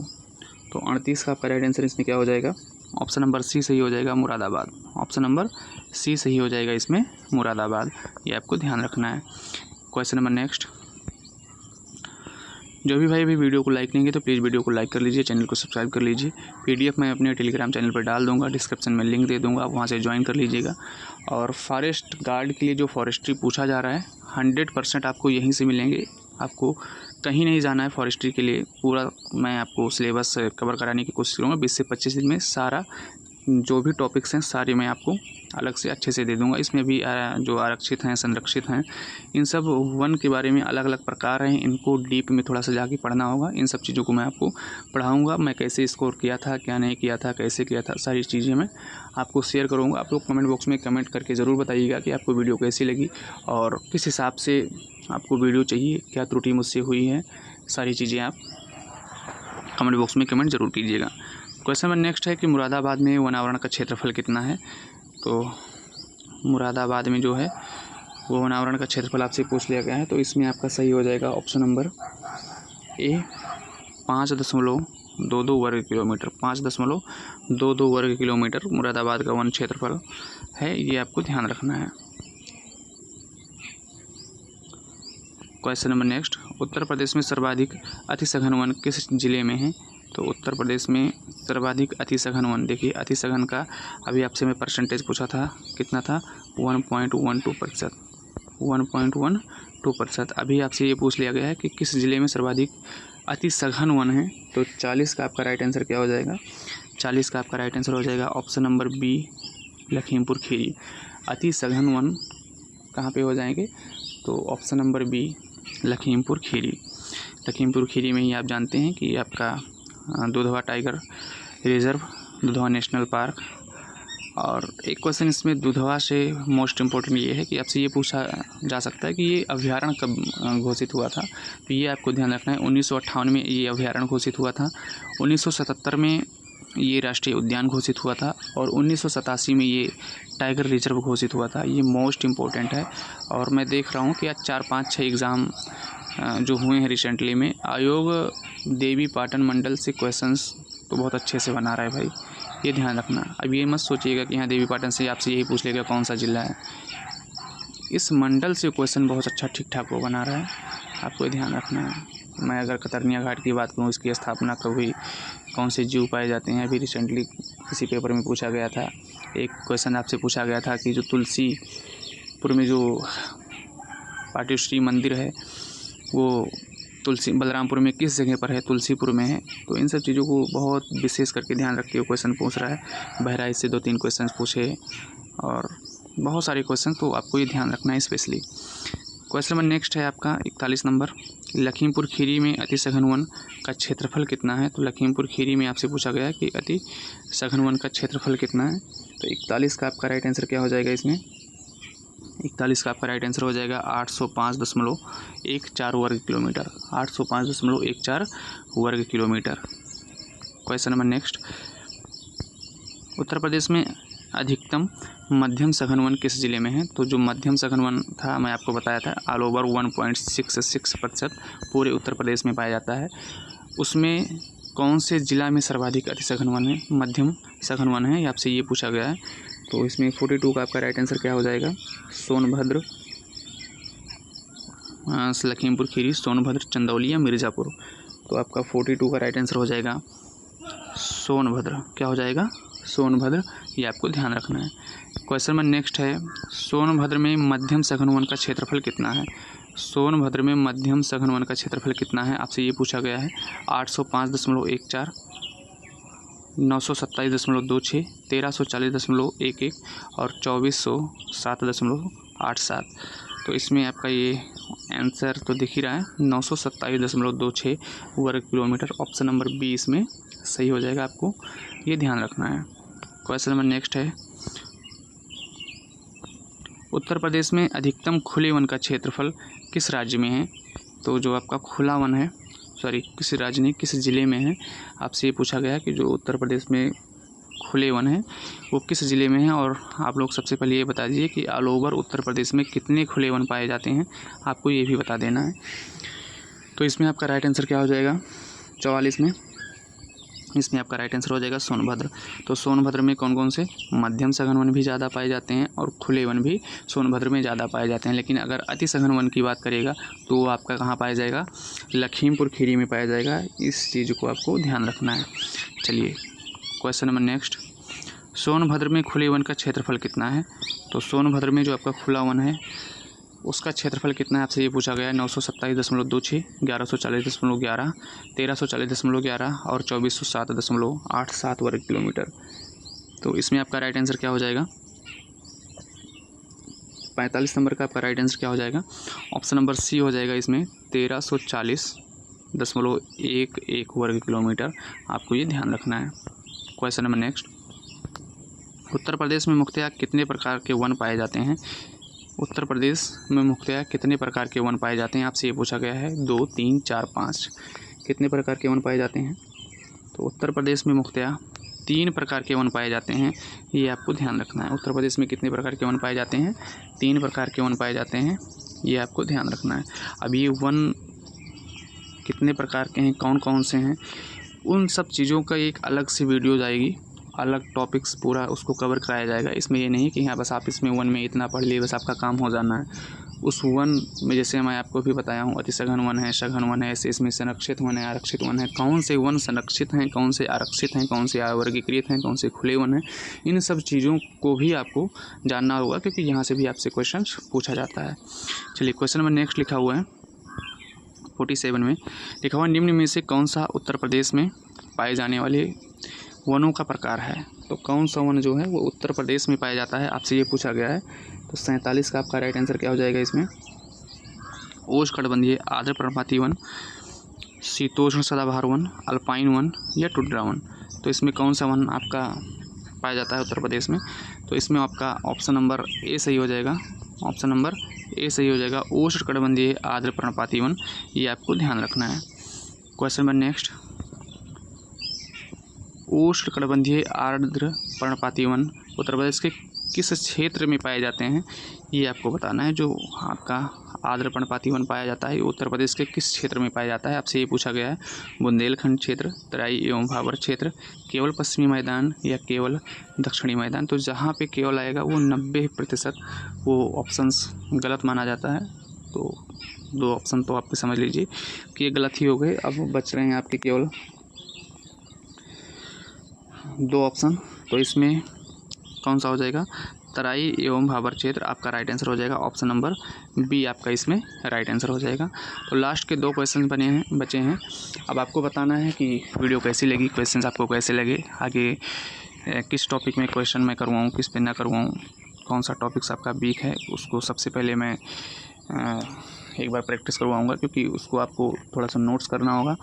तो 38 का आपका राइट आंसर इसमें क्या हो जाएगा, ऑप्शन नंबर सी सही हो जाएगा मुरादाबाद, ऑप्शन नंबर सी सही हो जाएगा इसमें मुरादाबाद, ये आपको ध्यान रखना है। क्वेश्चन नंबर नेक्स्ट, जो भी भाई वीडियो को लाइक नहीं किया तो प्लीज़ वीडियो को लाइक कर लीजिए, चैनल को सब्सक्राइब कर लीजिए। पीडीएफ मैं अपने टेलीग्राम चैनल पर डाल दूंगा, डिस्क्रिप्शन में लिंक दे दूंगा, आप वहां से ज्वाइन कर लीजिएगा। और फॉरेस्ट गार्ड के लिए जो फॉरेस्ट्री पूछा जा रहा है 100% आपको यहीं से मिलेंगे। आपको कहीं नहीं जाना है फॉरेस्ट्री के लिए। पूरा मैं आपको सिलेबस कवर कराने की कोशिश करूँगा। 20 से 25 दिन में सारा जो भी टॉपिक्स हैं सारे मैं आपको अलग से अच्छे से दे दूँगा। इसमें भी जो आरक्षित हैं, संरक्षित हैं, इन सब वन के बारे में अलग अलग प्रकार हैं। इनको डीप में थोड़ा सा जाके पढ़ना होगा। इन सब चीज़ों को मैं आपको पढ़ाऊँगा। मैं कैसे स्कोर किया था, क्या नहीं किया था, कैसे किया था, सारी चीज़ें मैं आपको शेयर करूँगा। आप लोग कमेंट बॉक्स में कमेंट करके ज़रूर बताइएगा कि आपको वीडियो कैसी लगी और किस हिसाब से आपको वीडियो चाहिए, क्या त्रुटि मुझसे हुई है, सारी चीज़ें आप कमेंट बॉक्स में कमेंट ज़रूर कीजिएगा। क्वेश्चन नंबर नेक्स्ट है कि मुरादाबाद में वनावरण का क्षेत्रफल कितना है। तो मुरादाबाद में जो है वो वनावरण का क्षेत्रफल आपसे पूछ लिया गया है। तो इसमें आपका सही हो जाएगा ऑप्शन नंबर ए 5.22 वर्ग किलोमीटर। 5.22 वर्ग किलोमीटर मुरादाबाद का वन क्षेत्रफल है, ये आपको ध्यान रखना है। Question number next, Uttar Pradesh में सर्वाधिक अतिसघन वन किस जिले में है। तो उत्तर प्रदेश में सर्वाधिक अतिसघन वन, देखिए अतिसघन का अभी आपसे मैं परसेंटेज पूछा था, कितना था 1.12%। 1.12%। अभी आपसे ये पूछ लिया गया है कि किस ज़िले में सर्वाधिक अतिसघन वन है। तो 40 का आपका राइट आंसर क्या हो जाएगा। 40 का आपका राइट आंसर हो जाएगा option number B Lakhimpur Kheri. अतिसघन वन कहाँ पे हो जाएंगे, तो option number B Lakhimpur Kheri. Lakhimpur Kheri में ही आप जानते हैं कि आपका Dudhwa tiger reserve, Dudhwa national park. और एक क्वेश्चन इसमें दुधवा से मोस्ट इम्पोर्टेंट ये है कि आपसे ये पूछा जा सकता है कि ये अभ्यारण्य कब घोषित हुआ था। तो ये आपको ध्यान रखना है। 1958 में ये अभ्यारण्य घोषित हुआ था। 1977 में ये राष्ट्रीय उद्यान घोषित हुआ था और 1987 में ये टाइगर रिजर्व घोषित हुआ था। ये मोस्ट इम्पोर्टेंट है। और मैं देख रहा हूँ कि आज 4, 5, 6 एग्ज़ाम जो हुए हैं रिसेंटली में, आयोग देवी पाटन मंडल से क्वेश्चंस तो बहुत अच्छे से बना रहा है भाई, ये ध्यान रखना। अब ये मत सोचिएगा कि यहाँ देवी पाटन से आपसे यही पूछ लेगा कौन सा ज़िला है। इस मंडल से क्वेश्चन बहुत अच्छा ठीक ठाक वो बना रहा है, आपको ध्यान रखना है। मैं अगर कतरनिया घाट की बात करूँ, इसकी स्थापना कब हुई, कौन से जीव पाए जाते हैं, अभी रिसेंटली किसी पेपर में पूछा गया था। एक क्वेश्चन आपसे पूछा गया था कि जो तुलसीपुर में जो पाटेश्वरी मंदिर है वो बलरामपुर में किस जगह पर है, तुलसीपुर में है। तो इन सब चीज़ों को बहुत विशेष करके ध्यान रख के क्वेश्चन पूछ रहा है। बहराइच से 2-3 क्वेश्चन पूछे और बहुत सारे क्वेश्चन, तो आपको ये ध्यान रखना है स्पेशली। क्वेश्चन नंबर नेक्स्ट है आपका 41 नंबर, लखीमपुर खीरी में अतिसघन वन का क्षेत्रफल कितना है। तो लखीमपुर खीरी में आपसे पूछा गया कि अतिसघन वन का क्षेत्रफल कितना है। तो 41 का आपका राइट आंसर क्या हो जाएगा इसमें। 41 का आपका राइट आंसर हो जाएगा 805.14 वर्ग किलोमीटर। 805.14 वर्ग kilometre. Question number next, Uttar Pradesh में अधिकतम मध्यम सघन वन किस जिले में है। तो जो मध्यम सघन वन था मैं आपको बताया था, ऑल ओवर 1.66% पूरे उत्तर प्रदेश में पाया जाता है। उसमें कौन से ज़िला में सर्वाधिक अतिसघन वन है, मध्यम सघन वन है, आपसे ये पूछा गया है। तो इसमें 42 का आपका राइट आंसर क्या हो जाएगा, सोनभद्र, लखीमपुर खीरी, सोनभद्र, चंदौली या मिर्ज़ापुर। तो आपका 42 का राइट आंसर हो जाएगा सोनभद्र। क्या हो जाएगा, सोनभद्र, ये आपको ध्यान रखना है। क्वेश्चन नंबर नेक्स्ट है, सोनभद्र में मध्यम सघन वन का क्षेत्रफल कितना है। सोनभद्र में मध्यम सघन वन का क्षेत्रफल कितना है, आपसे ये पूछा गया है। 805.14, 927.26, 1340.11 और 2407.87। तो इसमें आपका ये आंसर तो दिख ही रहा है, 927.26 वर्ग किलोमीटर। ऑप्शन नंबर बी इसमें सही हो जाएगा, आपको ये ध्यान रखना है। क्वेश्चन नंबर नेक्स्ट है, उत्तर प्रदेश में अधिकतम खुले वन का क्षेत्रफल किस राज्य में है। तो जो आपका खुला वन है, किस राज्य ने, किस ज़िले में है, आपसे ये पूछा गया कि जो उत्तर प्रदेश में खुले वन है वो किस ज़िले में है। और आप लोग सबसे पहले ये बता दीजिए कि ऑल ओवर उत्तर प्रदेश में कितने खुले वन पाए जाते हैं, आपको ये भी बता देना है। तो इसमें आपका राइट आंसर क्या हो जाएगा, 44 में इसमें आपका राइट आंसर हो जाएगा सोनभद्र। तो सोनभद्र में कौन कौन से मध्यम सघन वन भी ज़्यादा पाए जाते हैं और खुले वन भी सोनभद्र में ज़्यादा पाए जाते हैं। लेकिन अगर अति सघन वन की बात करेगा तो वो आपका कहाँ पाया जाएगा, लखीमपुर खीरी में पाया जाएगा। इस चीज़ को आपको ध्यान रखना है। चलिए क्वेश्चन नंबर नेक्स्ट, सोनभद्र में खुले वन का क्षेत्रफल कितना है। तो सोनभद्र में जो आपका खुला वन है उसका क्षेत्रफल कितना है आपसे ये पूछा गया है। 927.26, 1140.11, 1340.11 और 2407.87 वर्ग किलोमीटर। तो इसमें आपका राइट आंसर क्या हो जाएगा, 45 नंबर का आपका राइट आंसर क्या हो जाएगा, ऑप्शन नंबर सी हो जाएगा। इसमें 1340.11 वर्ग किलोमीटर, आपको ये ध्यान रखना है। Question number next, Uttar Pradesh में मुख्यतः कितने प्रकार के वन पाए जाते हैं। उत्तर प्रदेश में मुख्यतः कितने प्रकार के वन पाए जाते हैं, आपसे ये पूछा गया है। 2, 3, 4, 5 कितने प्रकार के वन पाए जाते हैं। तो उत्तर प्रदेश में मुख्यतः 3 प्रकार के वन पाए जाते हैं, ये आपको ध्यान रखना है। उत्तर प्रदेश में कितने प्रकार के वन पाए जाते हैं, 3 प्रकार के वन पाए जाते हैं, ये आपको ध्यान रखना है। अब ये वन कितने प्रकार के हैं, कौन कौन से हैं, उन सब चीज़ों का एक अलग से वीडियोज़ आएगी, अलग टॉपिक्स पूरा उसको कवर कराया जाएगा। इसमें ये नहीं कि हाँ बस आप इसमें वन में इतना पढ़ लिए बस आपका काम हो जाना है। उस वन में जैसे मैं आपको भी बताया हूँ, अति सघन वन है, सघन वन है, ऐसे इसमें संरक्षित वन है, आरक्षित वन है। कौन से वन संरक्षित हैं, कौन से आरक्षित हैं, कौन से वर्गीकृत हैं, कौन से खुले वन हैं, इन सब चीज़ों को भी आपको जानना होगा, क्योंकि यहाँ से भी आपसे क्वेश्चन पूछा जाता है। चलिए क्वेश्चन नंबर नेक्स्ट लिखा हुआ है 47 में लिखा हुआ, निम्न में से कौन सा उत्तर प्रदेश में पाए जाने वाले वनों का प्रकार है। तो कौन सा वन जो है वो उत्तर प्रदेश में पाया जाता है, आपसे ये पूछा गया है। तो 47 का आपका राइट आंसर क्या हो जाएगा इसमें, उष्णकटिबंधीय आर्द्र पर्णपाती वन, शीतोष्ण सदाबहार वन, अल्पाइन वन या टुंड्रा वन। तो इसमें कौन सा वन आपका पाया जाता है उत्तर प्रदेश में। तो इसमें आपका ऑप्शन नंबर ए सही हो जाएगा, ऑप्शन नंबर ए सही हो जाएगा, उष्णकटिबंधीय आर्द्र पर्णपाती वन, ये आपको ध्यान रखना है। क्वेश्चन नंबर नेक्स्ट, उष्णकटिबंधीय आर्द्र पर्णपाती वन उत्तर प्रदेश के किस क्षेत्र में पाए जाते हैं, ये आपको बताना है। जो आपका आर्द्र पर्णपाती वन पाया जाता है ये उत्तर प्रदेश के किस क्षेत्र में पाया जाता है, आपसे ये पूछा गया है। बुंदेलखंड क्षेत्र, तराई एवं भाबर क्षेत्र, केवल पश्चिमी मैदान या केवल दक्षिणी मैदान। तो जहाँ पे केवल आएगा वो 90% वो ऑप्शंस गलत माना जाता है। तो 2 ऑप्शन तो आपके समझ लीजिए कि ये गलत ही हो गए। अब बच रहे हैं आपके केवल 2 ऑप्शन। तो इसमें कौन सा हो जाएगा, तराई एवं भाबर क्षेत्र आपका राइट आंसर हो जाएगा, ऑप्शन नंबर बी आपका इसमें राइट आंसर हो जाएगा। तो लास्ट के 2 क्वेश्चन बचे हैं। अब आपको बताना है कि वीडियो कैसी लगी, क्वेश्चंस आपको कैसे लगे, आगे किस टॉपिक में क्वेश्चन मैं करवाऊँ, किस पे ना करवाऊँ, कौन सा टॉपिक्स आपका वीक है, उसको सबसे पहले मैं एक बार प्रैक्टिस करवाऊँगा, क्योंकि उसको आपको थोड़ा सा नोट्स करना होगा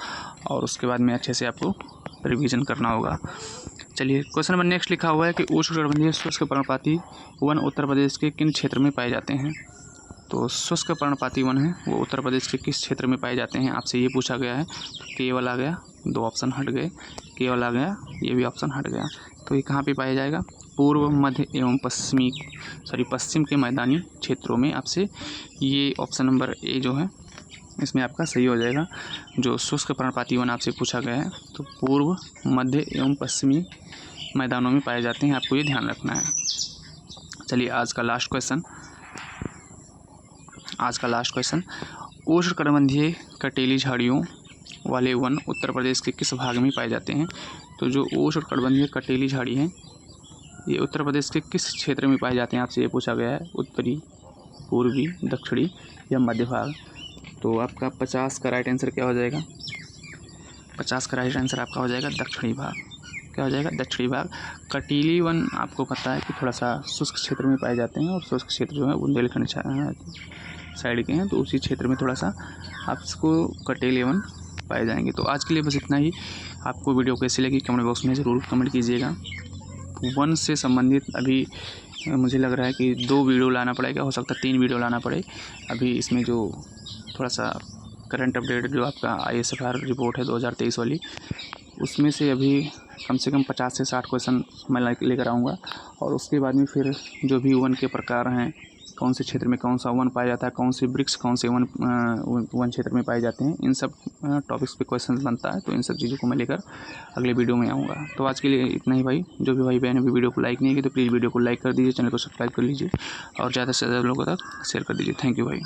और उसके बाद में अच्छे से आपको रिवीजन करना होगा। चलिए क्वेश्चन नंबर नेक्स्ट लिखा हुआ है कि उष्णकटिबंधीय शुष्क पर्णपाती वन उत्तर प्रदेश के किन क्षेत्र में पाए जाते हैं। तो शुष्क पर्णपाती वन है वो उत्तर प्रदेश के किस क्षेत्र में पाए जाते हैं, आपसे ये पूछा गया है। केवल आ गया, 2 ऑप्शन हट गए, केवल आ गया, ये भी ऑप्शन हट गया। तो ये कहाँ पे पाया जाएगा, पूर्व, मध्य एवं पश्चिम के मैदानी क्षेत्रों में। आपसे ये ऑप्शन नंबर ए जो है इसमें आपका सही हो जाएगा। जो शुष्क पर्णपाती वन आपसे पूछा गया है तो पूर्व, मध्य एवं पश्चिमी मैदानों में पाए जाते हैं, आपको ये ध्यान रखना है। चलिए आज का लास्ट क्वेश्चन, उष्णकटिबंधीय कटेली झाड़ियों वाले वन उत्तर प्रदेश के किस भाग में पाए जाते हैं। तो जो उष्णकटिबंधीय कटेली झाड़ी है ये उत्तर प्रदेश के किस क्षेत्र में पाए जाते हैं, आपसे ये पूछा गया है। उत्तरी, पूर्वी, दक्षिणी या मध्य भाग। तो आपका 50 का राइट आंसर क्या हो जाएगा, 50 का राइट आंसर आपका हो जाएगा दक्षिणी भाग। क्या हो जाएगा, दक्षिणी भाग। कटीली वन आपको पता है कि थोड़ा सा शुष्क क्षेत्र में पाए जाते हैं, और शुष्क क्षेत्र जो है बुंदेलखंड साइड के हैं, तो उसी क्षेत्र में थोड़ा सा आपको कटेली वन पाए जाएंगे। तो आज के लिए बस इतना ही। आपको वीडियो कैसी लगी कमेंट बॉक्स में ज़रूर कमेंट कीजिएगा। वन से संबंधित अभी मुझे लग रहा है कि 2 वीडियो लाना पड़ेगा, हो सकता है 3 वीडियो लाना पड़े। अभी इसमें जो थोड़ा सा करंट अपडेट जो आपका ISFR रिपोर्ट है 2023 वाली, उसमें से अभी कम से कम 50 से 60 क्वेश्चन मैं लेकर आऊँगा। और उसके बाद में फिर जो भी वन के प्रकार हैं, कौन से क्षेत्र में कौन सा वन पाया जाता है, कौन से वृक्ष कौन से वन क्षेत्र में पाए जाते हैं, इन सब टॉपिक्स पे क्वेश्चन बनता है। तो इन सब चीज़ों को मैं लेकर अगले वीडियो में आऊँगा। तो आज के लिए इतना ही भाई। जो भी भाई बहन अभी वीडियो को लाइक नहीं की तो प्लीज़ वीडियो को लाइक कर दीजिए, चैनल को सब्सक्राइब कर लीजिए और ज़्यादा से ज़्यादा लोगों तक शेयर कर दीजिए। थैंक यू भाई।